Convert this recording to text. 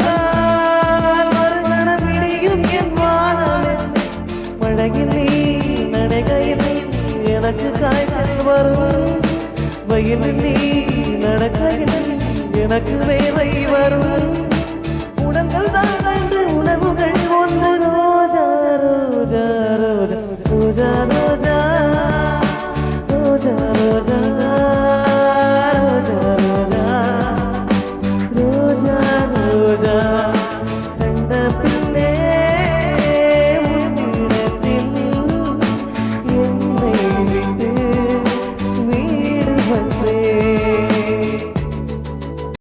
வந்தால் மறுகணம் இடியும் என் வானமே மழையில் நீ நடைகையில் எனக்கு காய்ச்சல் வரும் வெயிலில் நீ நடக்கையில் எனக்கு வேலை வரும்